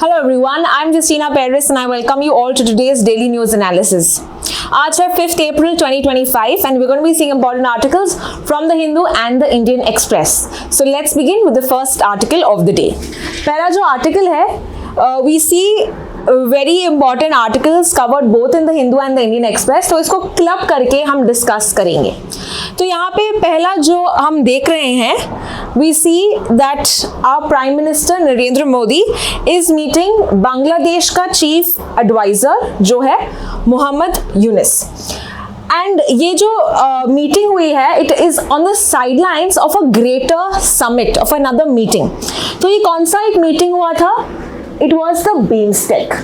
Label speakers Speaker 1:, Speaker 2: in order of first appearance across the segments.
Speaker 1: Hello everyone, I'm Justina Paris and I welcome you all to today's daily news analysis. आज है 5th April 2025 and we're going to be seeing important articles from the Hindu and the Indian Express. So let's begin with the first article of the day. पहला जो article है, we see very important articles covered both in the Hindu and the Indian Express. तो इसको club करके हम discuss करेंगे. तो यहाँ पे पहला जो हम देख रहे हैं, we see that our Prime Minister Narendra Modi is meeting Bangladesh का चीफ एडवाइजर जो है मोहम्मद यूनिस. एंड ये जो मीटिंग हुई है, it is on the sidelines of a greater summit of another meeting. तो ये कौन सा एक मीटिंग हुआ था? It was the BIMSTEC.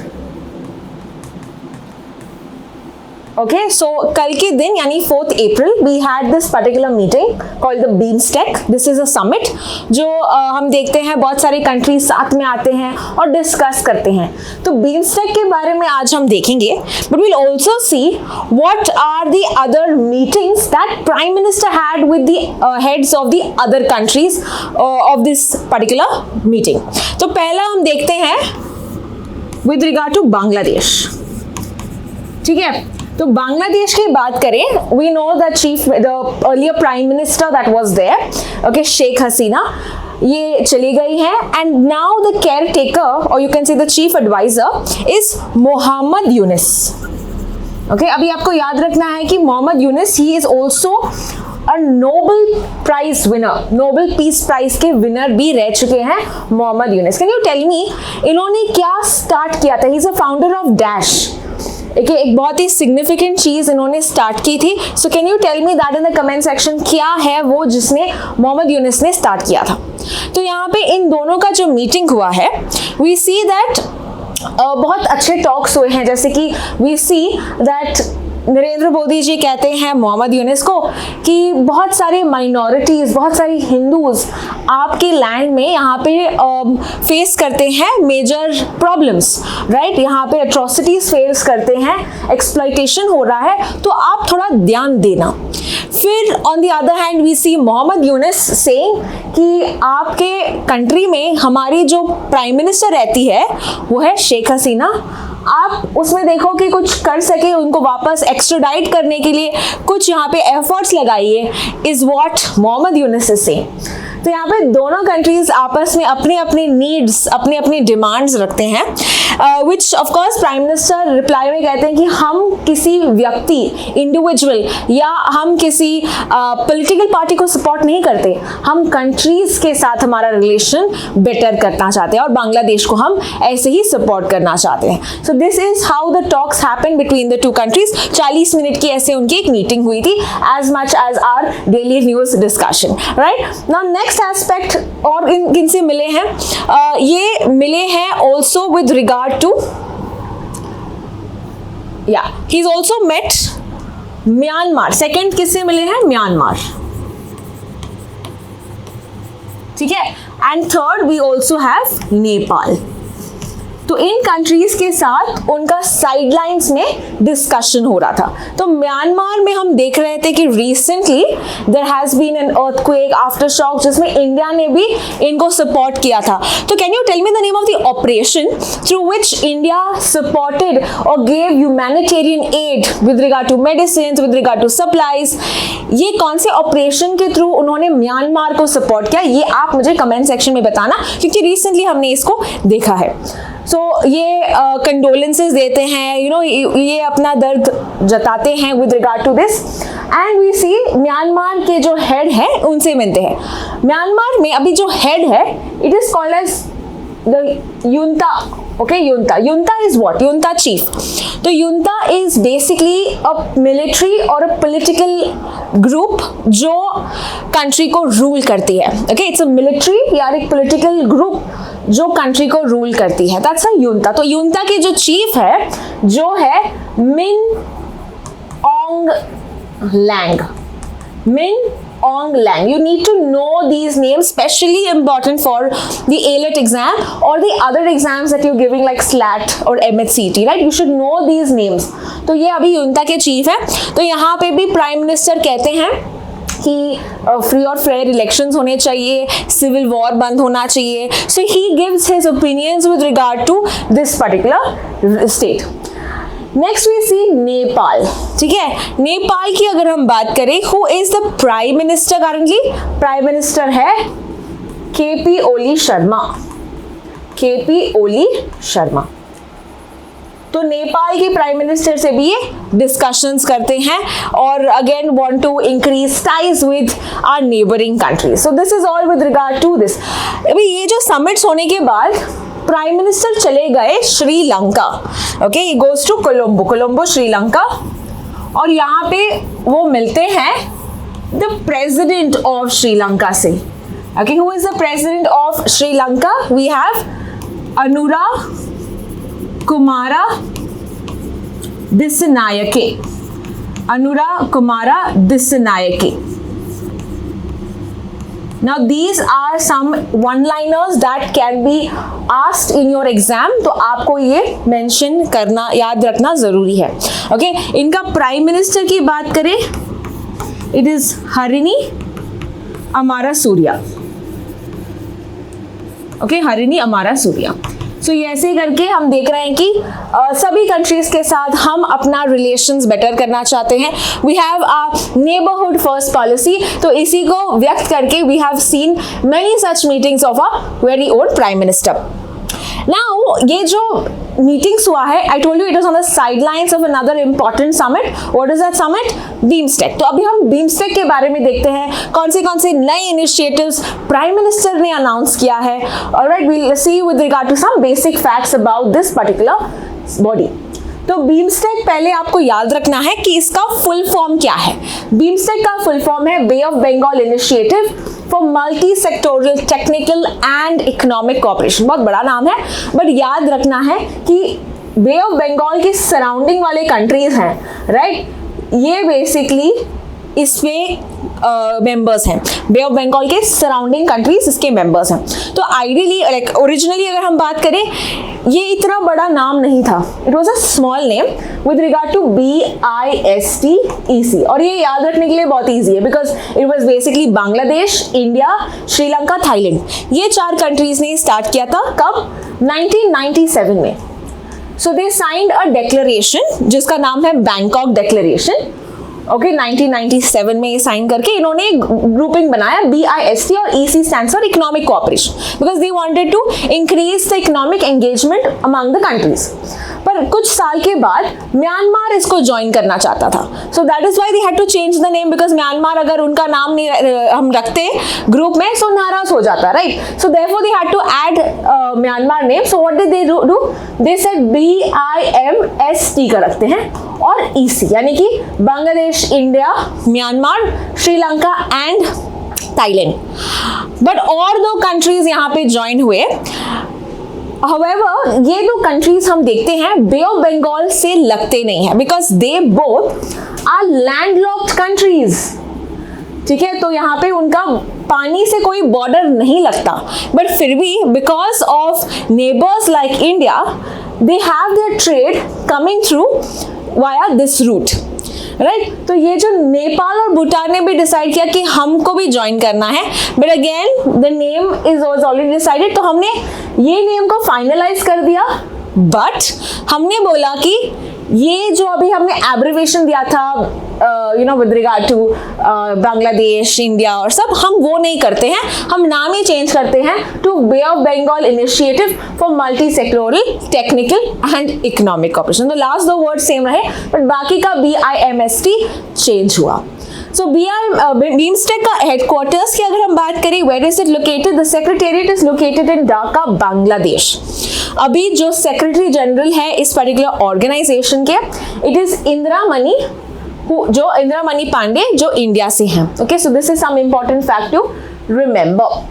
Speaker 1: Okay, so कल के दिन यानी 4th April we had this particular meeting called the BIMSTEC. This is a summit जो हम देखते हैं बहुत सारे कंट्रीज साथ में आते हैं और डिस्कस करते हैं. तो BIMSTEC के बारे में आज हम देखेंगे, but we'll also see what are the other meetings that Prime Minister had with the heads of the other countries of this particular meeting. तो पहला हम देखते हैं with regard to बांग्लादेश. ठीक है, तो बांग्लादेश की बात करें, we know that the earlier prime minister that was there, okay, Sheikh Hasina, ये चली गई हैं and now the caretaker or you can say the chief advisor is Mohammad Younis. okay, अभी आपको याद रखना है कि Muhammad Yunus he is also a Nobel Prize winner, Nobel Peace Prize के विनर भी रह चुके हैं Muhammad Yunus. Can you tell me इन्होंने क्या स्टार्ट किया था? He is a founder of dash. एक बहुत ही सिग्निफिकेंट चीज इन्होंने स्टार्ट की थी. So can you tell me that in the comment section, क्या है वो जिसने मोहम्मद यूनिस ने स्टार्ट किया था? तो यहाँ पे इन दोनों का जो मीटिंग हुआ है, वी सी दैट बहुत अच्छे टॉक्स हुए हैं. जैसे कि we see that Narendra Modi ji कहते हैं मोहम्मद यूनिस को कि बहुत सारे माइनॉरिटीज, बहुत सारी हिंदूज आपके लैंड में यहाँ पे फेस करते हैं मेजर प्रॉब्लम्स, राइट? यहाँ पे एट्रोसिटीज फेस करते हैं, एक्सप्लॉइटेशन हो रहा है, तो आप थोड़ा ध्यान देना. फिर on the other hand we see Muhammad Yunus saying कि आपके कंट्री में हमारी जो प्राइम मिनिस्टर रहती है वो है शेख हसीना, आप उसमें देखो कि कुछ कर सके, उनको वापस एक्स्ट्राडाइट करने के लिए कुछ यहाँ पे एफर्ट्स लगाइए, is what Muhammad Yunus is saying. तो यहाँ पे दोनों कंट्रीज आपस में अपने अपने नीड्स, अपने अपने डिमांड्स रखते हैं, which of course prime minister reply में कहते हैं कि हम किसी व्यक्ति, इंडिविजुअल या हम किसी पॉलिटिकल पार्टी को सपोर्ट नहीं करते, हम कंट्रीज के साथ हमारा रिलेशन बेटर करना चाहते हैं और बांग्लादेश को हम ऐसे ही सपोर्ट करना चाहते हैं. So this is how the talks happen between the two countries. 40 minute की ऐसे उनकी एक मीटिंग हुई थी, as much as our daily news discussion, right? Now next aspect और किनसे मिले हैं? ये मिले हैं ऑल्सो विद रिगार्ड टू, या he is also met Myanmar. Second किससे मिले हैं? म्यांमार. ठीक है, and third we also have Nepal. तो इन कंट्रीज के साथ उनका साइडलाइंस में डिस्कशन हो रहा था. तो म्यांमार में हम देख रहे थे कि recently there has been an earthquake, after shock, जिसमें इंडिया ने भी इनको सपोर्ट किया था. तो can you tell me the name of the operation through which India supported और gave humanitarian aid with regard to medicine, with regard to supplies? ये कौन से ऑपरेशन के थ्रू उन्होंने म्यांमार को सपोर्ट किया, ये आप मुझे कमेंट सेक्शन में बताना, क्योंकि रिसेंटली हमने इसको देखा है. सो ये कंडोलेंसेस देते हैं, यू नो, ये अपना दर्द जताते हैं with regard to this. And we see Myanmar के जो हेड है उनसे मिलते हैं. म्यांमार में अभी जो हेड है, it is called as the junta. Okay, junta. Junta is what? Junta chief. तो junta is basically a military और अ पॉलिटिकल ग्रुप जो कंट्री को रूल करती है. ओके, इट्स अ मिलिट्री या एक पॉलिटिकल ग्रुप जो कंट्री को रूल करती है, दैट्स अ युंता. तो युंता के जो चीफ है जो है मिन ऑन्ग लैंग. मिन ऑन्ग Lang. You need to know these names, especially important for the ALET exam or the other exams that you're giving like SLAT or MHCT, right? You should know these names. तो ये अभी युंता के chief है. तो यहाँ पे भी prime minister कहते हैं कि फ्री और फेयर इलेक्शंस होने चाहिए, सिविल वॉर बंद होना चाहिए. So he gives his opinions with regard to this particular state. Next we see Nepal. ठीक है, नेपाल की अगर हम बात करें, who is the prime minister currently? Prime minister है केपी ओली शर्मा. केपी ओली शर्मा. तो नेपाल के प्राइम मिनिस्टर से भी ये डिस्कशंस करते हैं और again want to increase ties with our neighbouring countries. So this is all with regard to this. अभी ये जो समिट्स होने के बाद प्राइम मिनिस्टर चले गए Sri Lanka. Okay, he goes to Colombo. Colombo Sri Lanka. और यहाँ पे वो मिलते हैं द प्रेसिडेंट ऑफ श्रीलंका से. Okay, who is the president of Sri Lanka? We have Anura Kumara Dissanayake. Anura Kumara Dissanayake. Now these are some one-liners that can be asked in your exam. तो आपको ये मेंशन करना, याद रखना जरूरी है. ओके, इनका प्राइम मिनिस्टर की बात करें, it is Harini Amarasuriya. Okay, Harini Amarasuriya. So ये ऐसे करके हम देख रहे हैं कि सभी कंट्रीज के साथ हम अपना रिलेशंस बेटर करना चाहते हैं. We have a neighbourhood first policy. तो इसी को व्यक्त करके we have seen many such meetings of a very old prime minister. Now ये जो मीटिंग्स हुआ है, I told you it was on the sidelines of another important summit. What is that summit? BIMSTEC. तो अभी हम BIMSTEC के बारे में देखते हैं, कौन से नए इनिशिएटिव्स प्राइम मिनिस्टर ने अनाउंस किया है. Alright, we will see with regard to some basic facts about this particular body. तो बीमस्टेक पहले आपको याद रखना है कि इसका फुल फॉर्म क्या है. बीमस्टेक का फुल फॉर्म है Bay of Bengal initiative for multi sectoral technical and economic Cooperation. बहुत बड़ा नाम है, बट याद रखना है कि बे ऑफ बंगाल के सराउंडिंग वाले कंट्रीज हैं, राइट, ये बेसिकली इसमें मेंबर्स हैं. बे ऑफ बंगाल के सराउंडिंग कंट्रीज इसके मेंबर्स हैं. तो आइडियली लाइक ओरिजिनली अगर हम बात करें, ये इतना बड़ा नाम नहीं था. It was a small name with regard to BISTEC. और ये याद रखने के लिए बहुत ईजी है because it was basically Bangladesh, India, Sri Lanka, Thailand, ये 4 कंट्रीज ने स्टार्ट किया था. कब? 1997 में. सो दे साइंड अ डिक्लेरेशन जिसका नाम है बैंकॉक डिक्लेरेशन. ओके, 1997 में ये साइन करके इन्होंने ग्रुपिंग बनाया BIST और EC stands for economic cooperation because they wanted to increase the economic engagement among the countries. पर कुछ साल के बाद म्यांमार इसको ज्वाइन करना चाहता था. So that is why they had to change the name because Myanmar अगर उनका नाम नहीं हम रखते ग्रुप में सो नाराज हो जाता, right. So therefore they had to add Myanmar name. So what did they do? They said BIMST का रखते हैं और EC यानी कि Bangladesh, India, Myanmar, Sri Lanka and Thailand. But और 2 कंट्रीज यहाँ पे ज्वाइन हुए. However, ये 2 कंट्रीज हम देखते हैं बे ऑफ बंगाल से लगते नहीं है because they both are landlocked countries. ठीक है, तो यहाँ पे उनका पानी से कोई बॉर्डर नहीं लगता. बट फिर भी because of neighbours like India they have their trade coming through via this route, right. तो ये जो नेपाल और भूटान ने भी डिसाइड किया कि हमको भी ज्वाइन करना है. But again the name is already decided. तो हमने ये नेम को फाइनलाइज कर दिया. बट हमने बोला कि ये जो अभी हमने एब्रिवेशन दिया था with regard to Bangladesh, India और सब, हम वो नहीं करते हैं. हम नाम ही चेंज करते हैं to Bay of Bengal initiative for multi sectoral technical and economic cooperation. तो लास्ट 2 वर्ड सेम रहे बट बाकी का BIMST चेंज हुआ. सो बीमस्टेक का हेडक्वार्टर्स की अगर हम बात करें, where is it located? The secretariat is located in Dhaka, Bangladesh. अभी जो सेक्रेटरी जनरल है इस पर्टिकुलर ऑर्गेनाइजेशन के, इट इज इंदिरा मनी पांडे जो इंडिया से हैं. Okay, so this is some important fact to remember.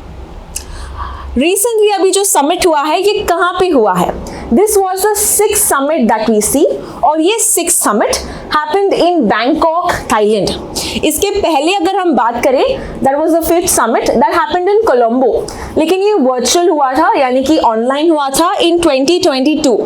Speaker 1: Recently अभी जो समिट हुआ है ये कहाँ पे हुआ है? This was the 6th summit that we see और ये 6th summit happened in Bangkok, Thailand. इसके पहले अगर हम बात करें, that was the 5th summit that happened in Colombo, लेकिन ये वर्चुअल हुआ था यानी कि ऑनलाइन हुआ था इन 2022.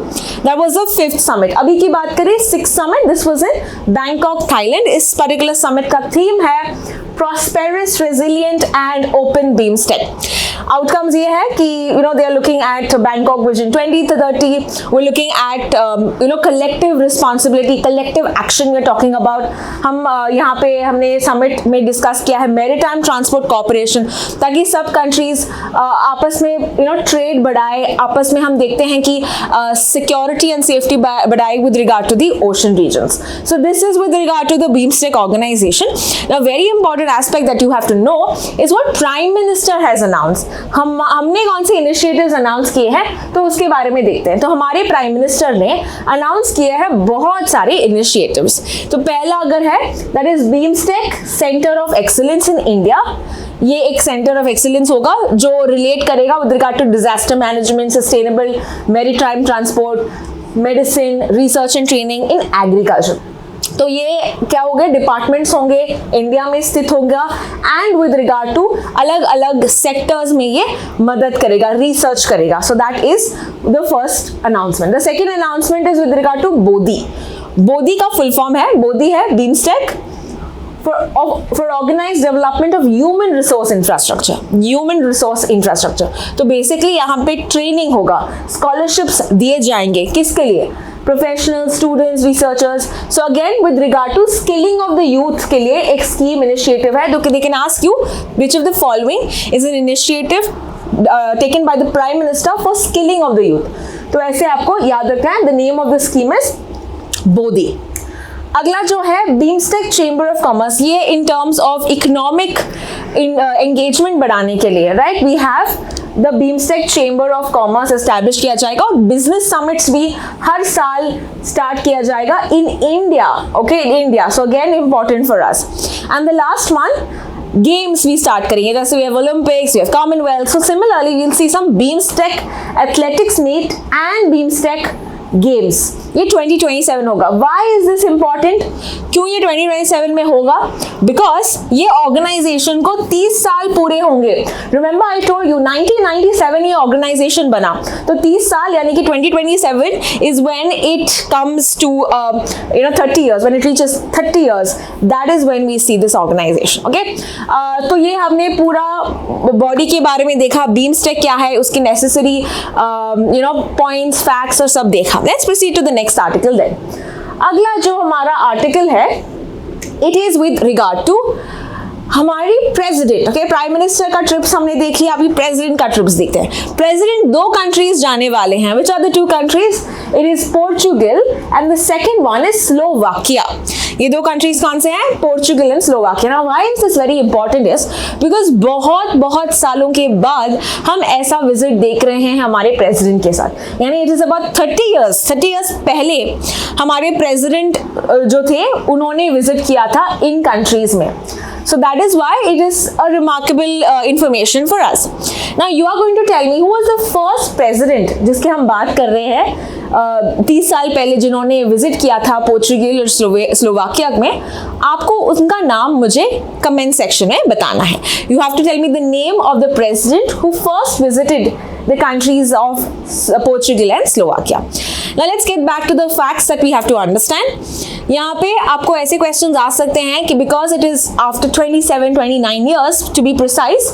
Speaker 1: That was the 5th summit. अभी की बात करें 6th summit, this was in Bangkok, Thailand. इस पर्टिकुलर समिट का थीम है prosperous, resilient and open BIMSTEC. Outcomes ये है कि they are looking at Bangkok Vision 2030, we're looking at collective responsibility, collective action we're talking about। हम यहाँ पे हमने समिट में डिस्कस किया है मैरीटाइम ट्रांसपोर्ट कॉर्पोरेशन, ताकि सब कंट्रीज आपस में ट्रेड बढ़ाए, आपस में हम देखते हैं कि सिक्योरिटी एंड सेफ्टी बढ़ाए with regard to the ocean regions. So this is with regard to the BIMSTEC organisation. Now very important aspect that you have to know is what prime minister has announce. हमने कौन से initiatives announce किए हैं तो उसके बारे में देखते हैं। तो हमारे प्राइम मिनिस्टर ने अनाउंस किए हैं बहुत सारे इनिशिएटिव्स। तो पहला अगर है that is BIMSTEC centre of excellence in India. ये एक सेंटर ऑफ एक्सीलेंस होगा जो रिलेट करेगा with regard to disaster management, sustainable maritime transport, medicine, research and training in agriculture. तो ये क्या हो गए, डिपार्टमेंट्स होंगे, इंडिया में स्थित होगा एंड विद रिगार्ड टू अलग अलग सेक्टर्स में ये मदद करेगा, रिसर्च करेगा। So that is the first announcement. The second announcement is with regard to BODHI. BODHI का फुल फॉर्म है, बोधी है BIMSTEC for organized development of human resource infrastructure, human resource infrastructure। तो basically यहाँ पे training होगा, scholarships दिए जाएंगे, किसके लिए, professional, students, researchers. So again with regard to skilling of the youth के लिए एक स्कीम इनिशिएटिव है। They can ask you which of the following is an initiative taken by the prime minister for skilling of the youth. तो ऐसे आपको याद रखना है, the name of the scheme is BODHI. अगला जो है बीमस्टेक चेंबर ऑफ कॉमर्स, ये in terms of economic engagement बढ़ाने के लिए, right, we have the BIMSTEC chamber of commerce establish किया जाएगा और बिजनेस समिट्स भी हर साल स्टार्ट किया जाएगा in India. Okay, in India. So again important for us. And the last one, games भी स्टार्ट करेंगे, जैसे we have Olympics, we have Commonwealth. So similarly we will see some BIMSTEC athletics meet and BIMSTEC games. ये 2027 होगा। Why is this important? क्यों ये 2027 में होगा? Because ये ऑर्गेनाइजेशन को 30 साल पूरे होंगे। रिमेंबर आई टोल्ड यू 1997 ये ऑर्गेनाइजेशन बना, तो 30 साल यानी कि 2027 is when it comes to 30 years, when it reaches 30 years, that is when we see this organization. Okay, तो ये हमने पूरा बॉडी के बारे में देखा, बीमस्टेक क्या है, उसकी नेसेसरी पॉइंट्स, फैक्ट्स और सब देखा। Let's proceed to the next article then. अगला जो हमारा आर्टिकल है, it is with regard to हमारी प्रेसिडेंट। ओके, प्राइम मिनिस्टर का ट्रिप्स हमने देख लिया, अभी प्रेसिडेंट का ट्रिप्स देखते हैं। प्रेसिडेंट 2 कंट्रीज जाने वाले हैं। Which are the 2 countries? It is Portugal and the second one is Slovakia. ये 2 कंट्रीज कौन से हैं? Portugal and Slovakia. Now why is this very important is because बहुत सालों के बाद हम ऐसा विजिट देख रहे हैं हमारे प्रेसिडेंट के साथ, यानी इट इज अबाउट 30 years पहले हमारे प्रेसिडेंट जो थे उन्होंने विजिट किया था इन कंट्रीज में। So that is why it is a remarkable information for us. Now you are going to tell me who was the first president जिसके हम बात कर रहे हैं 30 साल पहले जिन्होंने विजिट किया था पोर्चुगल और स्लोवाकिया में। आपको उनका नाम मुझे कमेंट सेक्शन में बताना है। You have to tell me the name of the president who first visited the countries of Portugal and Slovakia. Now let's get back to the facts that we have to understand. यहाँ पे आपको ऐसे questions आ सकते हैं कि because it is after 27-29 years to be precise,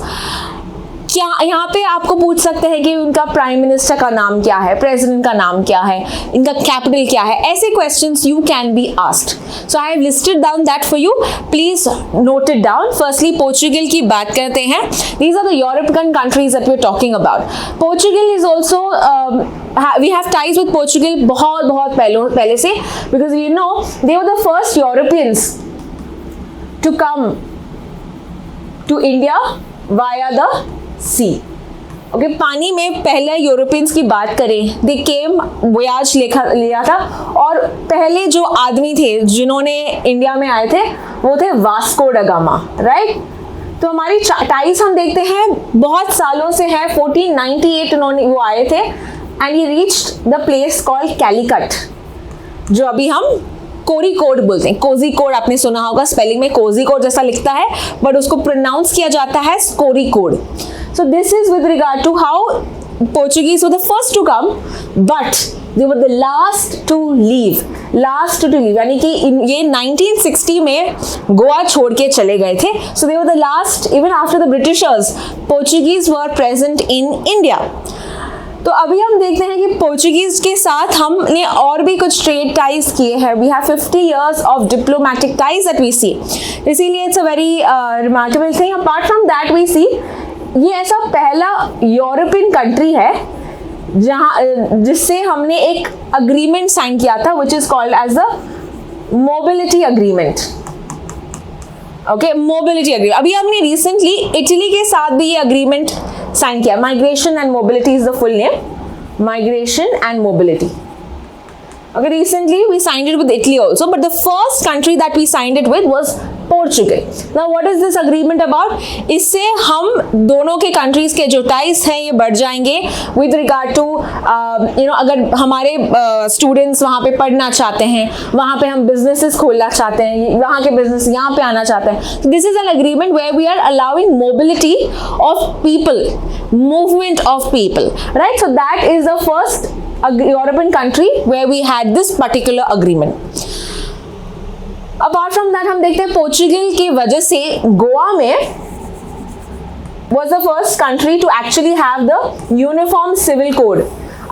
Speaker 1: क्या यहाँ पे आपको पूछ सकते हैं कि उनका प्राइम मिनिस्टर का नाम क्या है, प्रेसिडेंट का नाम क्या है, इनका कैपिटल क्या है, ऐसे questions you can be asked. So I have listed down that for you, please note it down. Firstly Portugal की बात करते हैं। These are the European countries that we are talking about. Portugal is also we have ties with Portugal बहुत पहले से, because you know they were the first Europeans to come to India via the sea. Okay, पानी में पहले Europeans की बात करें, दे केम, voyage लिया था, और पहले जो आदमी थे जिन्होंने इंडिया में आए थे वो थे वास्को ड गामा, राइट। तो हमारी टाइज हम देखते हैं बहुत सालों से है। 1498 उन्होंने वो आए थे and he reached the place called Calicut, जो अभी हम कोरिकोड बोलते हैं। कोजिकोड आपने सुना होगा, स्पेलिंग में कोजिकोड जैसा लिखता है बट उसको प्रोनाउंस किया जाता है Kozhikode. So this is with regard to how Portuguese were the first to come, but they were the last to leave यानी कि ये 1960 में गोवा छोड़ के चले गए थे. So they were the last, even after the Britishers, Portuguese were present in India. तो अभी हम देखते हैं कि पोर्चुगीज के साथ हमने और भी कुछ ट्रेड टाइज किए हैं. We have 50 years of diplomatic ties that we see. इसीलिए it's a very remarkable thing. Apart from that we see ये ऐसा पहला यूरोपियन कंट्री है जहां जिससे हमने एक अग्रीमेंट साइन किया था which is called as the mobility agreement. Okay, mobility agreement. अभी हमने रिसेंटली इटली के साथ भी ये अग्रीमेंट साइन किया. Migration and mobility is the full name. Migration and mobility. Okay, recently we signed it with Italy also, but the first country that we signed it with was Portugal. Now what is this agreement about? इससे हम दोनों के countries के जो ties हैं ये बढ़ जाएंगे with regard to अगर हमारे students वहाँ पे पढ़ना चाहते हैं, वहाँ पे हम businesses खोलना चाहते हैं, वहाँ के business यहाँ पे आना चाहते हैं. So this is an agreement where we are allowing mobility of people, movement of people, right? So that is the first European country where we had this particular agreement. Apart from that हम देखते हैं Portugal की वजह से गोवा में was the first country to actually have the uniform civil code.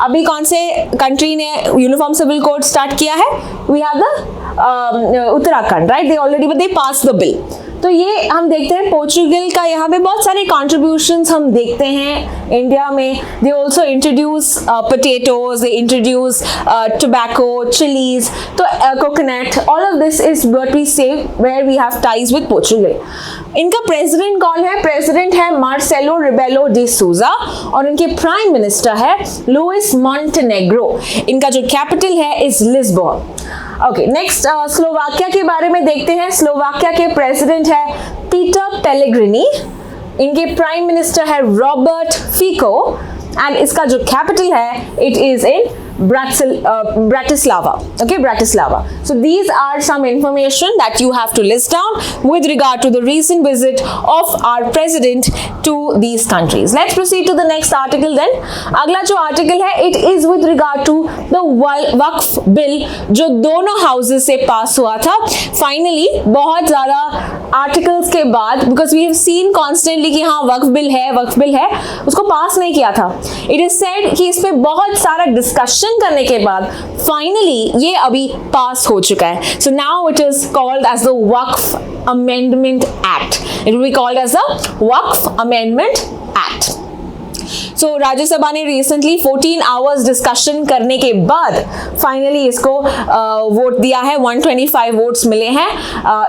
Speaker 1: अभी कौन से कंट्री ने यूनिफॉर्म सिविल कोड स्टार्ट किया है? We have the Uttarakhand, right? They already they pass the bill. तो ये हम देखते हैं पोर्चुगल का यहाँ पे बहुत सारे कॉन्ट्रीब्यूशंस हम देखते हैं इंडिया में. They also introduce potatoes, they introduce tobacco, chillies, तो coconut, all of this is what we say where we have ties with Portugal. इनका प्रेसिडेंट कौन है? प्रेसिडेंट है मार्सेलो रिबेलो डी सूजा और इनके प्राइम मिनिस्टर है लुइस मॉन्टेनेग्रो. इनका जो कैपिटल है is Lisbon. Okay, next Slovakia के बारे में देखते हैं. स्लोवाकिया के प्रेसिडेंट है पीटर पेलेग्रिनी. इनके प्राइम मिनिस्टर है रॉबर्ट फिको एंड इसका जो कैपिटल है it is in Bratislava. Okay, Bratislava. So these are some information that you have to list down with regard to the recent visit of our president to these countries. Let's proceed to the next article then. अगला जो article है it is with regard to the Waqf bill जो दोनों houses से pass हुआ था. Finally बहुत ज़्यादा articles के बाद, because we have seen constantly कि हाँ वक्फ bill है, उसको pass नहीं किया था. It is said कि इस पे बहुत सारा discussion करने के बाद फाइनली ये अभी पास हो चुका है. So now it is called as the Waqf amendment act. It will be called as the Waqf amendment act. So Rajya Sabha ने रिसेंटली 14 आवर्स डिस्कशन करने के बाद फाइनली इसको वोट दिया है. 125 वोट्स मिले हैं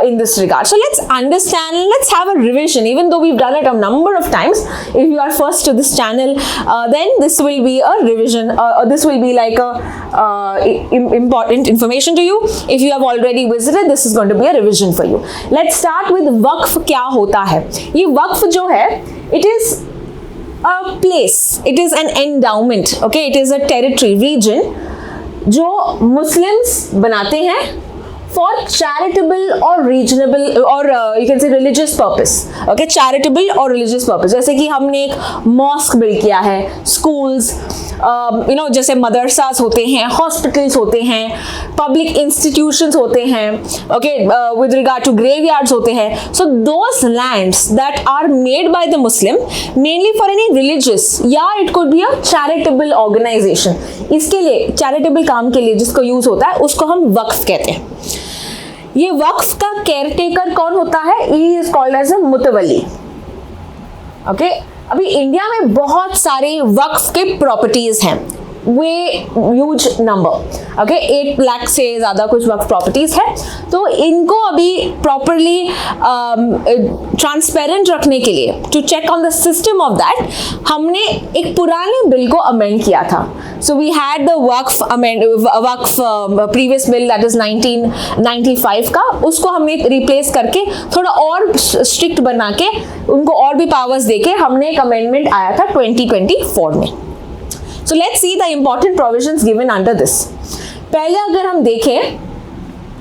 Speaker 1: in this regard. So let's understand, let's have a revision. Even though we have done it a number of times, if you are first to this channel then this will be a revision, this will be like a important information to you. If you have already visited, this is going to be a revision for you. Let's start with वक्फ. क्या होता है ये वक्फ जो है? it is a place, it is an endowment, okay, it is a territory, region जो Muslims बनाते हैं for charitable or reasonable or you can say religious purpose. Okay, charitable or religious purpose. जैसे कि हमने एक mosque build किया है, schools, जैसे मदरसास होते हैं, hospitals होते हैं, public institutions होते हैं, okay, with regard to graveyards होते हैं. So those lands that are made by the Muslim mainly for any religious, yeah, it could be a charitable organization. इसके लिए charitable काम के लिए जिसको यूज होता है उसको हम वक्फ कहते हैं. ये वक्फ का केयरटेकर कौन होता है? He is called as a mutawalli. Okay, अभी इंडिया में बहुत सारे वक्फ के प्रॉपर्टीज हैं, वे ह्यूज नंबर. ओके, 8 लाख से ज़्यादा कुछ वक्फ प्रॉपर्टीज है. तो इनको अभी प्रॉपरली ट्रांसपेरेंट रखने के लिए, to check on the system of that, हमने एक पुराने बिल को अमेंड किया था. So we had the Waqf previous bill that is 1995 का, उसको हमने रिप्लेस करके थोड़ा और स्ट्रिक्ट बना के उनको और भी पावर्स देके हमने एक अमेंडमेंट आया था 2024 में. So let's see the important provisions given under this. पहले अगर हम देखें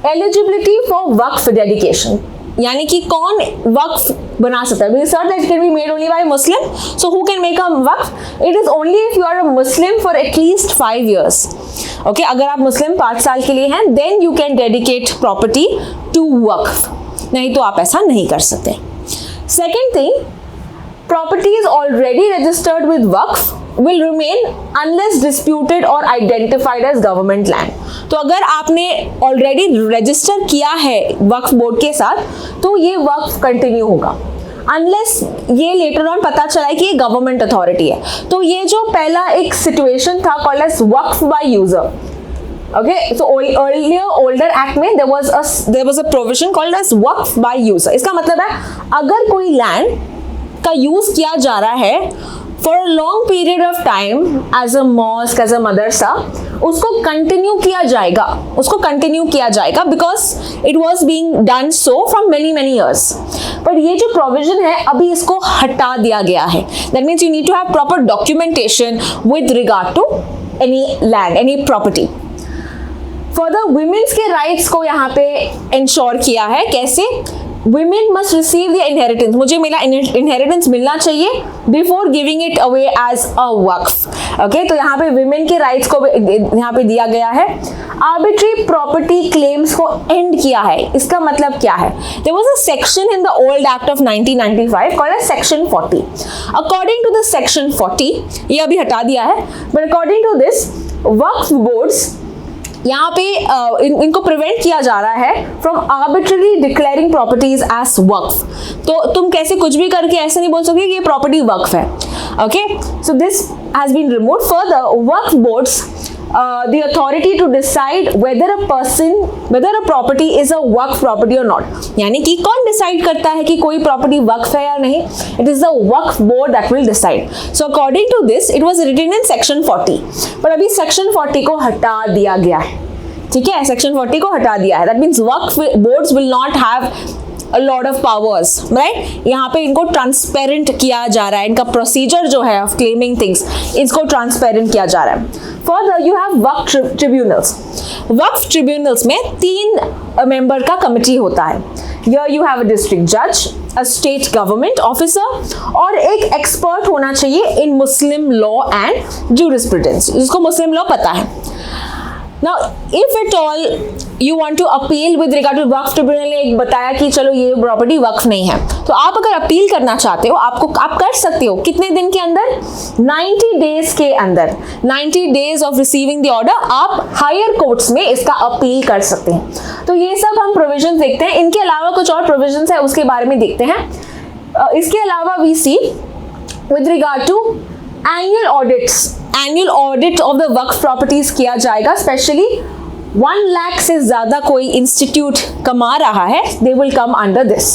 Speaker 1: eligibility for वक्फ dedication, यानी कि कौन वक्फ बना सकता है. We assert that it can be made only by Muslim. So who can make a waqf? It is only if you are a Muslim for at least 5 years. Okay, अगर आप मुस्लिम 5 साल के लिए हैं, then you can dedicate property to waqf. नहीं तो आप ऐसा नहीं कर सकते. Second thing, property is already registered with waqf will remain unless disputed or identified as government land. तो अगर आपने ऑलरेडी रजिस्टर किया है वक्फ बोर्ड के साथ तो ये वक्फ कंटिन्यू होगा अनलेस ये लेटर ऑन पता चला है कि ये गवर्नमेंट अथॉरिटी है. तो ये जो पहला एक सिचुएशन था called as Waqf by user. Okay, so older act में there was a provision called as Waqf by user. इसका मतलब है अगर कोई लैंड का यूज किया जा रहा है for a long period of time as a mosque, as a madrasa, उसको कंटिन्यू किया जाएगा because it was being done so from many years. पर ये जो प्रोविजन है अभी इसको हटा दिया गया है. That means you need to have proper documentation with regard to any land, any property. Further, women's के rights को यहाँ पे ensure किया है. कैसे? Women must receive the inheritance. मुझे मेरा inheritance मिलना चाहिए before giving it away as a waqf. Okay, तो यहाँ पे women के rights को यहाँ पे दिया गया है. Arbitrary property claims को end किया है. इसका मतलब क्या है? There was a section in the old act of 1995 called as section 40. According to the section 40, ये अभी हटा दिया है. But according to this, waqf boards यहाँ पे इनको प्रिवेंट किया जा रहा है from arbitrary declaring properties as waqf. तो तुम कैसे कुछ भी करके ऐसे नहीं बोल सकते कि ये प्रॉपर्टी वक्फ है. Okay, so this has been removed. Further, Waqf boards the authority to decide whether a property is a waqf property or not. यानी कि कौन डिसाइड करता है कि कोई प्रॉपर्टी वक्फ है या नहीं? It is the waqf board that will decide. So according to this, it was written in section 40. पर अभी section 40 को हटा दिया गया है. ठीक है, section 40 को हटा दिया है. That means waqf boards will not have a lot of powers, right? यहाँ पे इनको ट्रांसपेरेंट किया जा रहा है. इनका प्रोसीजर जो है ऑफ क्लेमिंग थिंग्स इसको ट्रांसपेरेंट किया जा रहा है. Further, you have Waqf tribunals. Waqf tribunals में 3 मेंबर का कमिटी होता है. Here you have a district judge, a state government officer और एक एक्सपर्ट होना चाहिए इन मुस्लिम लॉ एंड jurisprudence. जिसको मुस्लिम लॉ पता है. Now, if at all you want to appeal with regard to Waqf tribunal ने एक बताया कि चलो ये प्रॉपर्टी वक्फ नहीं है, तो आप अगर अपील करना चाहते हो आप कर सकते हो. कितने दिन के अंदर? 90 डेज के अंदर. 90 days of receiving the order आप हायर कोर्ट्स में इसका अपील कर सकते हैं. तो ये सब हम प्रोविजन देखते हैं. इनके अलावा कुछ और प्रोविजन है उसके बारे में देखते हैं. इसके अलावा we see with regard to annual audit of the Waqf properties किया जाएगा. स्पेशली 1 लाख से ज्यादा कोई इंस्टीट्यूट कमा रहा है, they will come under this.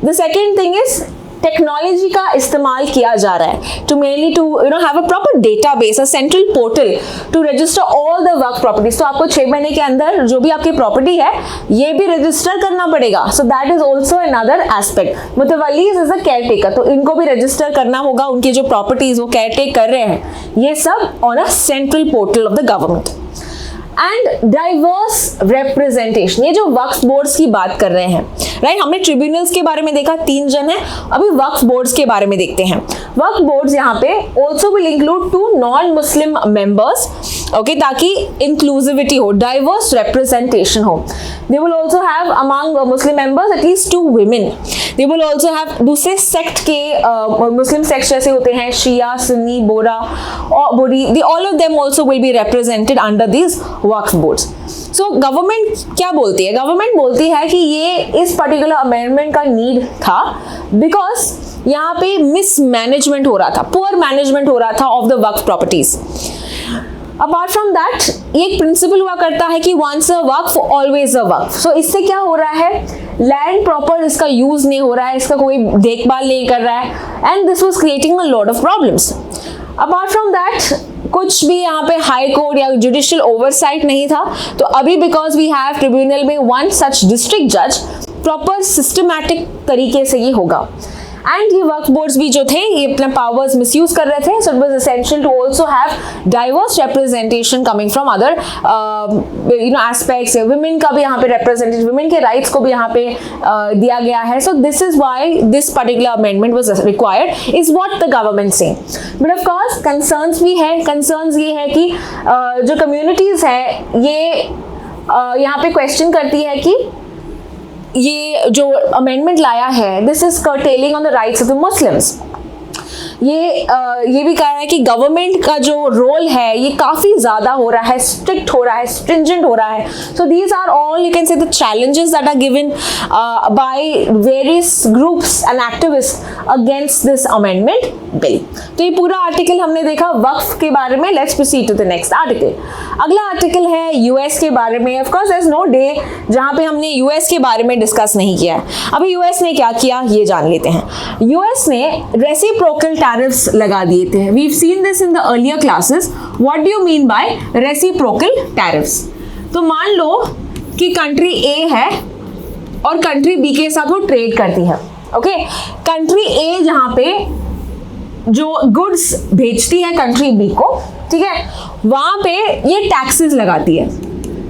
Speaker 1: The second thing is technology का इस्तेमाल किया जा रहा है to mainly to have a proper database, a central portal to register all the Waqf properties. तो आपको 6 महीने के अंदर जो भी आपकी प्रॉपर्टी है ये भी रजिस्टर करना पड़ेगा. So that is also another aspect. Mutawallis is a caretaker, तो इनको भी रजिस्टर करना होगा. उनकी जो प्रॉपर्टीज वो केयर टेक कर रहे हैं ये सब on a central portal of the government. And diverse representation, ये जो वक्फ बोर्ड्स की बात कर रहे हैं, राइट? हमने ट्रिब्यूनल्स के बारे में देखा, 3 जन हैं. अभी वक्फ बोर्ड्स के बारे में देखते हैं. वक्फ बोर्ड्स यहाँ पे also will include 2 non Muslim members, okay, ताकि इंक्लूसिविटी हो, डाइवर्स रिप्रेजेंटेशन हो. They will also have among Muslim members at least 2 women. They will also have दूसरे सेक्ट के मुस्लिम सेक्ट जैसे होते हैं शिया, सुन्नी, बोरा और बोरी, all of them also will be represented under these Waqf boards. So government क्या बोलती है? गवर्नमेंट बोलती है कि ये इस पर्टिकुलर अमेंडमेंट का नीड था बिकॉज यहाँ पे मिसमैनेजमेंट हो रहा था, पुअर मैनेजमेंट हो रहा था of the Waqf properties. Apart from that ये एक प्रिंसिपल हुआ करता है कि once a Waqf always a वक्फ. सो इससे क्या हो रहा है? लैंड प्रॉपर इसका यूज नहीं हो रहा है, इसका कोई देखभाल नहीं कर रहा है, and this was creating a lot of problems. Apart from that कुछ भी यहाँ पे हाई कोर्ट या जुडिशियल ओवरसाइट नहीं था. तो अभी बिकॉज वी हैव ट्रिब्यूनल में 1 सच डिस्ट्रिक्ट जज, प्रॉपर सिस्टमैटिक तरीके से ये होगा. एंड ये वक्फ बोर्ड्स भी जो थे ये अपना पावर्स मिसयूज कर रहे थे. So it was essential to also have diverse representation coming from other aspects. Women का भी यहाँ पे रिप्रेजेंटेशन, वुमेन के राइट्स को भी यहाँ पे दिया गया है. सो this is why this particular amendment was required is what the government से. बट ऑफ कोर्स कंसर्न्स भी है. कंसर्न्स ये है कि जो कम्युनिटीज है ये यहाँ पे क्वेश्चन करती है कि ये जो अमेंडमेंट लाया है this is curtailing on the rights of the Muslims. ये भी कह रहा है कि गवर्नमेंट का जो रोल है ये काफी ज्यादा हो रहा है, स्ट्रिक्ट हो रहा है, स्ट्रिंजेंट हो रहा है. So these are all you can say the challenges that are given by various groups and activist against this amendment bill. तो ये पूरा आर्टिकल हमने देखा वक्फ के बारे में. Let's proceed to the next article. अगला आर्टिकल है यूएस के बारे में. Of course there is no day जहां पे हमने यूएस के बारे में डिस्कस नहीं किया है. अभी यूएस ने क्या किया ये जान लेते हैं. यूएस ने रेसिप्रोकल टैरिफ्स लगा दिए थे. We have seen this in the earlier classes. What do you mean by reciprocal tariffs? तो मान लो कि कंट्री ए है और कंट्री बी के साथ वो ट्रेड करती है. ओके, कंट्री ए जहां पे जो गुड्स भेजती है कंट्री बी को, ठीक है, वहां पे ये टैक्सेस लगाती है.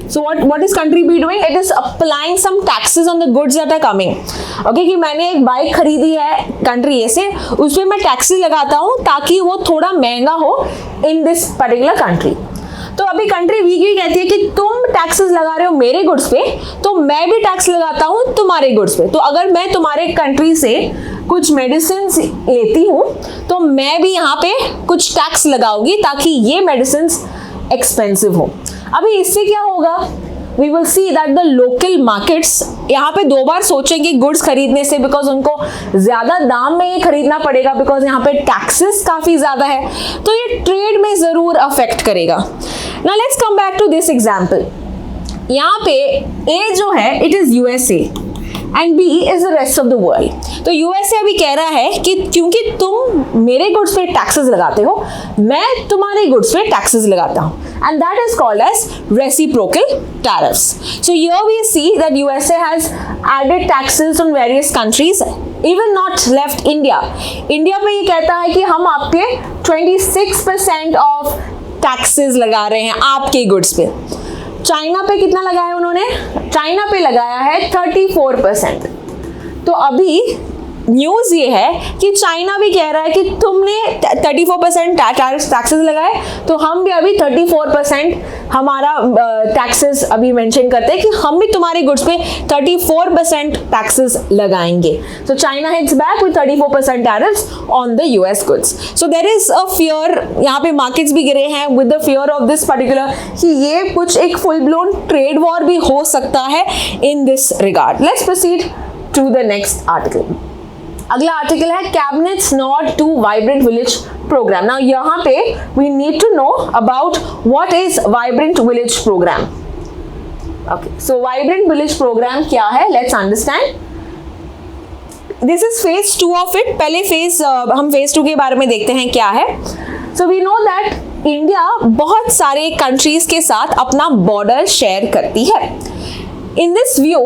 Speaker 1: So what is country B doing? It is applying some taxes on the goods that are coming. Okay, कि मैंने एक बाइक खरीदी है कंट्री ए से, उसमें मैं टैक्सेस लगाता हूँ ताकि वो थोड़ा महंगा हो इन दिस पर्टिकुलर कंट्री. तो अभी कंट्री बी की कहती है कि तुम टैक्सेस लगा रहे हो मेरे गुड्स पे, तो मैं भी टैक्स लगाता हूँ तुम्हारे गुड्स पे. तो अगर मैं तुम्हारे कंट्री से कुछ मेडिसिन लेती हूँ तो मैं भी यहाँ पे कुछ टैक्स लगाऊंगी ताकि ये मेडिसिन एक्सपेंसिव हो. अभी इससे क्या होगा? We will see that the local markets यहाँ पे दो बार सोचेंगे गुड्स खरीदने से, बिकॉज उनको ज्यादा दाम में ये खरीदना पड़ेगा, बिकॉज यहाँ पे टैक्सेस काफी ज्यादा है. तो ये ट्रेड में जरूर अफेक्ट करेगा. Now let's come back to this example. यहाँ पे ए जो है it is USA and B is the rest of the world. तो यूएसए अभी कह रहा है कि क्योंकि तुम मेरे गुड्स पे टैक्सेस लगाते हो, मैं तुम्हारे गुड्स पे टैक्सेस लगाता हूं, and that is called as reciprocal tariffs. So here we see that USA has added taxes on various countries, even not left India. India पे ये कहता है कि हम आपके 26% of taxes लगा रहे हैं आपके गुड्स पे. चाइना पे कितना लगाया उन्होंने? चाइना पे लगाया है 34%. तो अभी न्यूज ये है कि चाइना भी कह रहा है कि तुमने 34% टैक्सेस लगाए, तो हम भी अभी 34% हमारा टैक्सेस अभी मेंशन करते हैं कि हम भी तुम्हारे गुड्स पे 34% टैक्सेस लगाएंगे. So China hits back with 34% tariffs on the US goods. So there is a fear, यहाँ पे मार्केट्स भी गिरे हैं with the fear of this particular कि ये कुछ एक फुल ब्लोन ट्रेड वॉर भी हो सकता है in this regard. Let's proceed to the next article. अगला आर्टिकल है cabinet's nod to vibrant village programme. Now यहाँ पे we need to know about what is vibrant village programme. Okay, so vibrant village programme क्या है? Let's understand. This is phase 2 of it. पहले हम phase 2 के बारे में देखते हैं क्या है. So we know that India बहुत सारे कंट्रीज के साथ अपना बॉर्डर शेयर करती है. In this view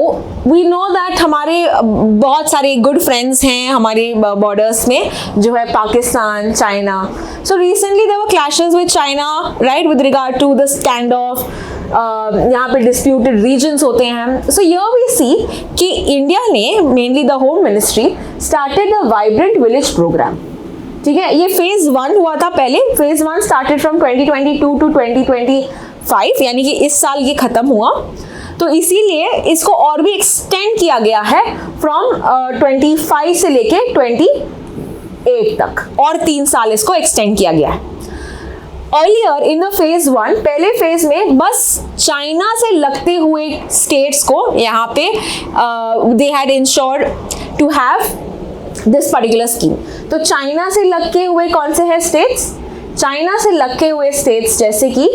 Speaker 1: we know that हमारे बहुत सारे गुड फ्रेंड्स हैं हमारे बॉर्डर्स में, जो है Pakistan, China. So recently there were clashes with China, right, with regard to the standoff. यहाँ पे डिस्प्यूटेड रीजन्स होते हैं. सो हियर वी सी कि इंडिया ने, mainly the home ministry, started the vibrant village programme. ठीक है, ये फेज 1 हुआ था पहले. फेज 1 स्टार्टेड फ्रॉम 2022 टू 2025, यानी कि इस साल ये खत्म हुआ. तो इसीलिए इसको और भी एक्सटेंड किया गया है फ्रॉम 25 से लेके 28 तक, और 3 साल इसको एक्सटेंड किया गया है. अर्लियर इन द फेज 1, पहले फेज में बस चाइना से लगते हुए स्टेट्स को यहाँ पे they had ensured to have this particular scheme. तो चाइना से लगे हुए कौन से हैं स्टेट्स? चाइना से लगे हुए स्टेट्स जैसे कि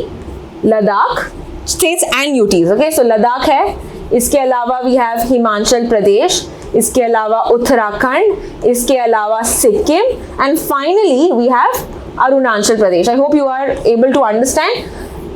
Speaker 1: Ladakh, states and UTs. Okay, so Ladakh है, इसके अलावा वी हैव हिमाचल प्रदेश, इसके अलावा उत्तराखंड, इसके अलावा Sikkim, and finally we have Arunachal Pradesh. I hope you are able to understand.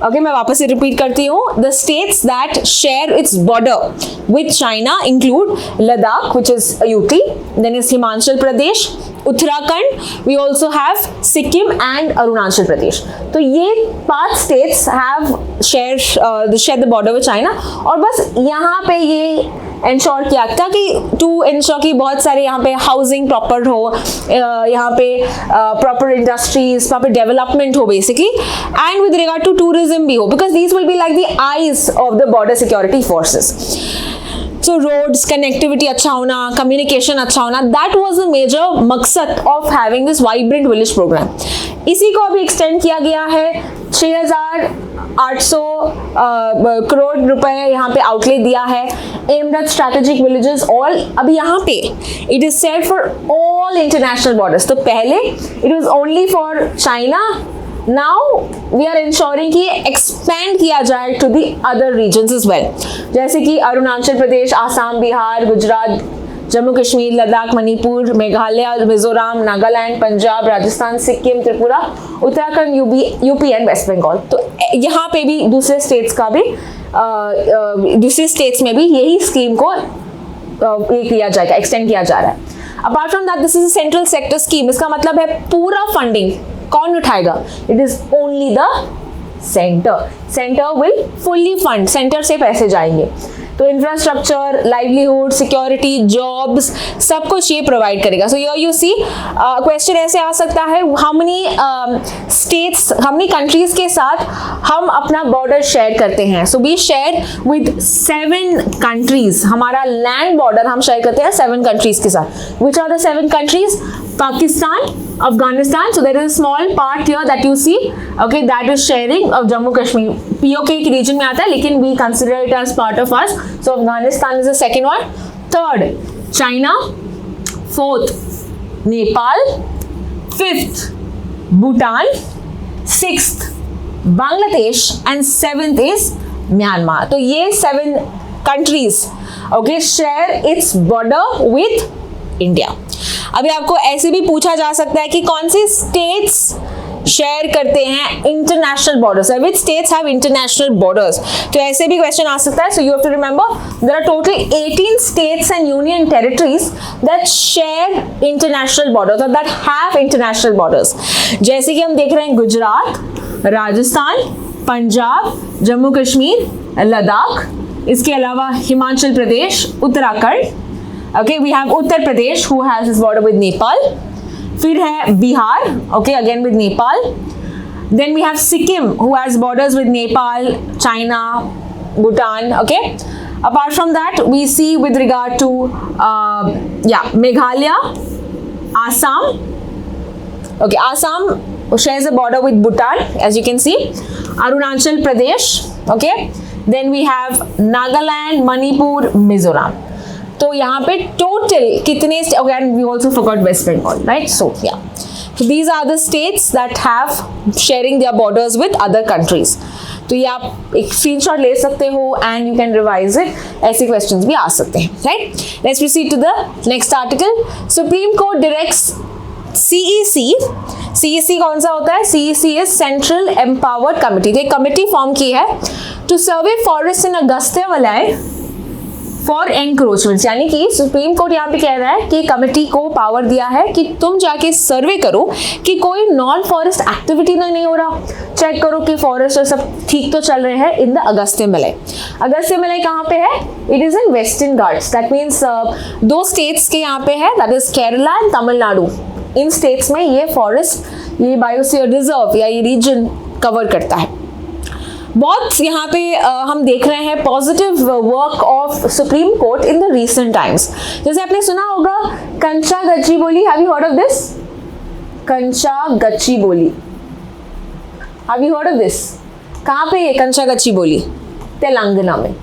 Speaker 1: Okay मैं वापस से रिपीट करती हूँ. The states that share its border with China include Ladakh which is UT, then is Himachal Pradesh, Uttarakhand, we also have Sikkim and Arunachal Pradesh. तो ये 5 states have share the border with China. और बस यहाँ पे ये इंश्योर किया कि टू इंश्योर कि बहुत सारे यहाँ पे हाउसिंग प्रॉपर हो, यहाँ पे प्रॉपर इंडस्ट्रीज, प्रॉपर डेवलपमेंट हो basically, and with regard to tourism भी हो, because these will be like the eyes of the border security forces. So roads, connectivity अच्छा होना, communication अच्छा होना, that was the major मकसद of having this vibrant village program. इसी को अभी extend किया गया है. 6,800 करोड़ रुपए यहाँ पे outlay दिया है. aimed at strategic villages all. अभी यहाँ पे it is set for all international borders. तो पहले it was only for China. Now we are ensuring कि expand किया जाए to the other regions as well. जैसे कि Arunachal Pradesh, Assam, Bihar, Gujarat, Jammu Kashmir, Ladakh, Manipur, Meghalaya, Mizoram, Nagaland, Punjab, Rajasthan, Sikkim, Tripura, Uttarakhand, UP and west Bengal. तो यहाँ पे भी दूसरे स्टेट्स का भी दूसरे स्टेट्स में भी यही स्कीम को ये किया जाएगा, एक्सटेंड किया जा रहा है. Apart from that this is a central sector scheme. इसका मतलब है पूरा फंडिंग कौन उठाएगा? It is only the centre. Centre will fully fund, centre से पैसे जाएंगे. तो इंफ्रास्ट्रक्चर, लाइवलीहुड, सिक्योरिटी, जॉब्स, सब कुछ ये प्रोवाइड करेगा. सो यू सी क्वेश्चन ऐसे आ सकता है, how many states, how many countries के साथ हम अपना बॉर्डर शेयर करते हैं. So we share with 7 countries. हमारा लैंड बॉर्डर हम शेयर करते हैं 7 कंट्रीज के साथ. Which are the 7 countries? Pakistan, Afghanistan. So there is a small part here that you see, okay, that is sharing of Jammu Kashmir. POK के region में आता है, लेकिन we consider it as part of us. So Afghanistan is the second one. Third, China. Fourth, Nepal. Fifth, Bhutan. Sixth, Bangladesh, and 7th is Myanmar. तो ये 7 countries, okay, share its border with India. अभी आपको ऐसे भी पूछा जा सकता है कि कौन सी स्टेट्स शेयर करते हैं international borders. Which states have international borders? तो ऐसे भी क्वेश्चन आ सकता है. So you have to remember there are total 18 states and union territories that share international borders और दैट हैव इंटरनेशनल बॉर्डर्स. जैसे कि हम देख रहे हैं गुजरात, राजस्थान, पंजाब, जम्मू कश्मीर, लद्दाख, इसके अलावा Himachal Pradesh, Uttarakhand. Okay, we have Uttar Pradesh who has this border with Nepal. फिर है Bihar, okay, again with Nepal. Then we have Sikkim who has borders with Nepal, China, Bhutan, okay. Apart from that, we see with regard to Meghalaya, Assam. Okay, Assam shares a border with Bhutan, as you can see. Arunachal Pradesh, okay. Then we have Nagaland, Manipur, Mizoram. तो यहाँ पे total कितने and we also forgot West Bengal, right? So yeah, so these are the states that have sharing their borders with other countries. तो ये आप एक screenshot ले सकते हो and you can revise it. ऐसे questions भी आ सकते हैं, right? Let's proceed to the next article. Supreme Court directs CEC. CEC कौन सा होता है? CEC is Central Empowered Committee. तो एक कमिटी फॉर्म की है to survey forests in Agastya Valley for encroachment. यानी कि सुप्रीम कोर्ट यहाँ पे कह रहा है कि कमिटी को पावर दिया है कि तुम जाके सर्वे करो कि कोई नॉन फॉरेस्ट एक्टिविटी तो नहीं हो रहा. चेक करो कि फॉरेस्ट और सब ठीक तो चल रहे हैं इन द अगस्त्य मलई. अगस्त्य मलई कहाँ पे है? It is in western Ghats. That means 2 states के यहाँ पे है, that is Kerala and Tamil Nadu. In states में ये फॉरेस्ट, ये बायोस्फीयर रिजर्व या ये रीजन कवर करता है. बहुत यहाँ पे हम देख रहे हैं positive work of supreme court in the recent times. जैसे आपने सुना होगा कंचा गच्ची बोली. Have you heard of this? कंचा गच्ची बोली, have you heard of this? कहाँ पे ये कंचा गच्ची बोली? तेलंगाना में,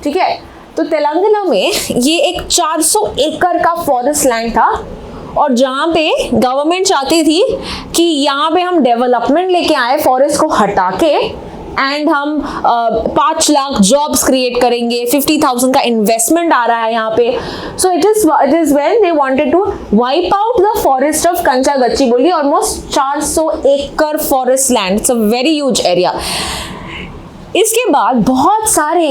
Speaker 1: ठीक है. तो तेलंगाना में ये एक 400 एकड़ का फॉरेस्ट लैंड था और जहाँ पे गवर्नमेंट चाहती थी कि यहाँ पे हम डेवलपमेंट लेके आए फॉरेस्ट को हटा के एंड हम 5 लाख जॉब्स क्रिएट करेंगे, 50,000 का इन्वेस्टमेंट आ रहा है यहाँ पे. So it is when they wanted to wipe out the forest of Kancha Gachibowli, almost 400 एकड़ forest land. It's a very huge area. इसके बाद बहुत सारे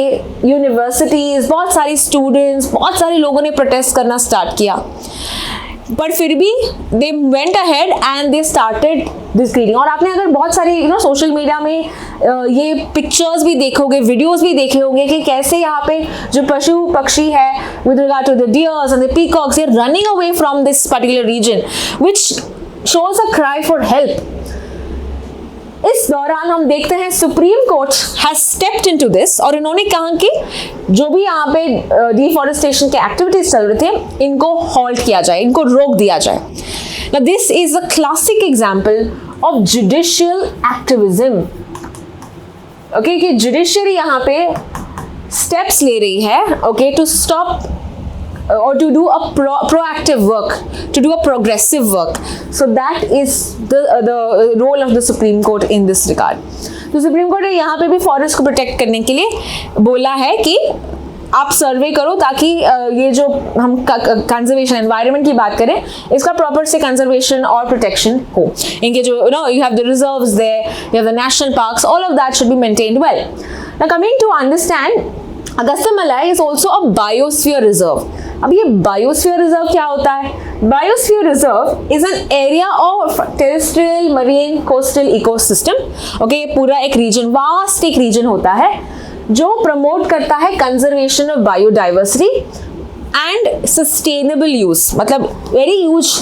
Speaker 1: यूनिवर्सिटीज, बहुत सारे स्टूडेंट्स, बहुत सारे लोगों ने प्रोटेस्ट करना स्टार्ट किया, बट फिर भी they went ahead and they started this cleaning. और आपने अगर बहुत सारे सोशल मीडिया में ये पिक्चर्स भी देखोगे, वीडियोस भी देखे होंगे कि कैसे यहाँ पे जो पशु पक्षी है with regard to the deers and the peacocks, they are running away from this particular region which shows a cry for help. इस दौरान हम देखते हैं supreme court has stepped into this और इन्होंने कहा कि जो भी यहाँ पे डिफॉरेस्टेशन के एक्टिविटीज चल रहे थे इनको हॉल्ट किया जाए, इनको रोक दिया जाए. Now this is a classic example of judicial activism. Okay, कि judiciary यहाँ पे steps ले रही है, okay, to stop or to do a proactive work, to do a progressive work. So that is the role of the Supreme Court in this regard. तो Supreme Court ने यहाँ पे भी फॉरेस्ट को प्रोटेक्ट करने के लिए बोला है कि आप सर्वे करो ताकि ये जो हम कंजर्वेशन एनवायरनमेंट की बात करें इसका प्रॉपर से कंजर्वेशन और प्रोटेक्शन हो. इनके जो you have the reserves there, you have the national parks, all of that should be maintained well. Now coming to understand, Agasthyamalai is also a biosphere reserve. अब ये बायोस्फीयर रिजर्व क्या होता है? Biosphere reserve is an area of terrestrial, marine, coastal ecosystem. Okay, ये पूरा एक reason, vast एक reason होता है जो प्रमोट करता है conservation of biodiversity and sustainable use. मतलब very huge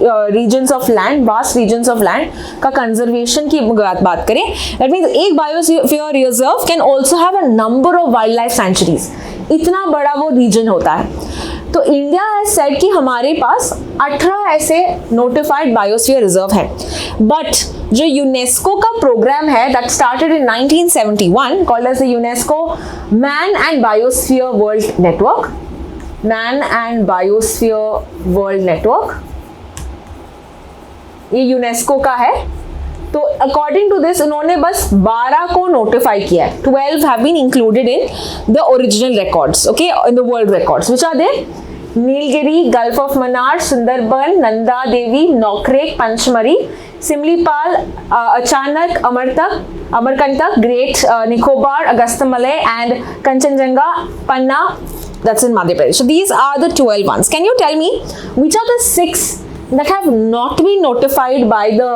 Speaker 1: regions of land, vast regions of land का कंजर्वेशन की बात करें, दैट मीन्स एक biosphere reserve can also have a number of wildlife sanctuaries. इतना बड़ा वो रीजन होता है. तो इंडिया हैज सेड कि हमारे पास 18 ऐसे नोटिफाइड बायोस्फीयर रिजर्व है, बट जो यूनेस्को का प्रोग्राम है that started in 1971 called as the UNESCO man and biosphere world network. Man and biosphere world network ये यूनेस्को का है. तो अकॉर्डिंग टू दिस उन्होंने बस 12 को नोटिफाई किया है. 12 have been included in the original records, okay, in the world records which are there: Nilgiri, gulf of Mannar, Sundarban, Nanda Devi, Nokrek, Pachmarhi, Similipal, Achanakmar, Amarkantak, great Nicobar, Agasthyamalai and Kanchenjunga, Panna, that's in Madhya Pradesh. So these are the 12 ones. Can you tell me which are the 6 that have not been notified by the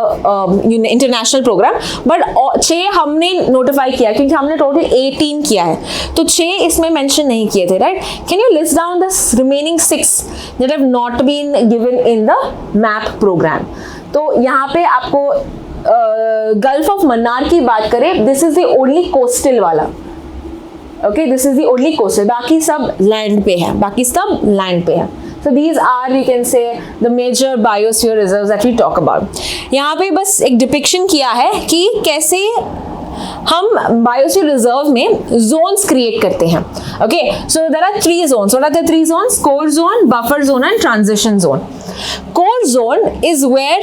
Speaker 1: international program, but 6 हमने notify किया क्योंकि हमने total 18 किया है, तो 6 इसमें mention नहीं किए थे, right? Can you list down the remaining 6 that have not been given in the MAP program? तो यहाँ पे आपको गल्फ ऑफ मन्नार की बात करें, this is the only coastal वाला. Okay, this is the only coastal, बाकी सब लैंड पे है, बाकी सब लैंड पे है. So these are, you can say, the major biosphere reserves that we talk about. यहाँ पे बस एक डिपिक्शन किया है कि कैसे हम बायोस्फीयर रिजर्व में जोन्स क्रिएट करते हैं. Okay, so there are 3 zones. What are the 3 zones? Core zone, buffer zone and transition zone. Core zone is where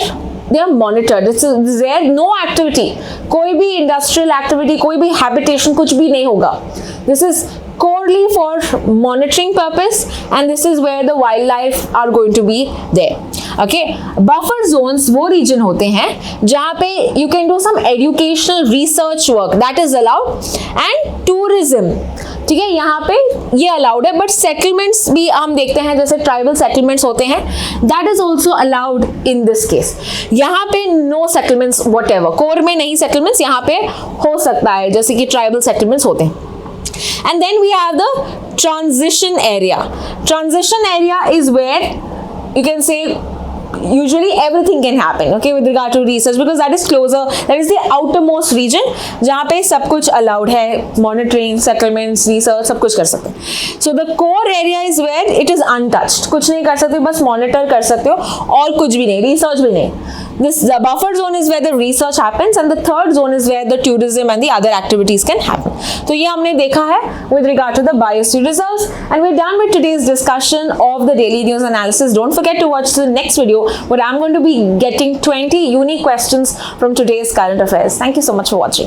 Speaker 1: they are monitored. This is where no activity, कोई भी industrial activity, कोई भी habitation, कुछ भी नहीं होगा. This is corely for monitoring purpose and this is where the wildlife are going to be there. Okay, buffer zones वो region होते हैं जहाँ पे you can do some educational research work that is allowed and tourism. ठीक है, यहाँ पे ये अलाउड है, बट सेटलमेंट्स भी हम देखते हैं जैसे ट्राइबल सेटलमेंट्स होते हैं, that is also allowed in this case. यहाँ पे no settlements whatsoever, core में नहीं सेटलमेंट्स, यहाँ पे हो सकता है जैसे कि ट्राइबल सेटलमेंट्स होते हैं. And then we have the transition area. Transition area is where you can say usually everything can happen, okay, with regard to research, because that is closer, that is the outermost region जहाँ पे सब कुछ allowed है, monitoring, settlements, research, सब कुछ कर सकते हैं. So the core area is where it is untouched, कुछ नहीं कर सकते, बस monitor कर सकते हो और कुछ भी नहीं, research भी नहीं. The buffer zone is where the research happens and the third zone is where the tourism and the other activities can happen. तो ये हमने देखा है with regard to the biosphere reserves, and we're done with today's discussion of the daily news analysis. Don't forget to watch the next video where I'm going to be getting 20 unique questions from today's current affairs. Thank you so much for watching.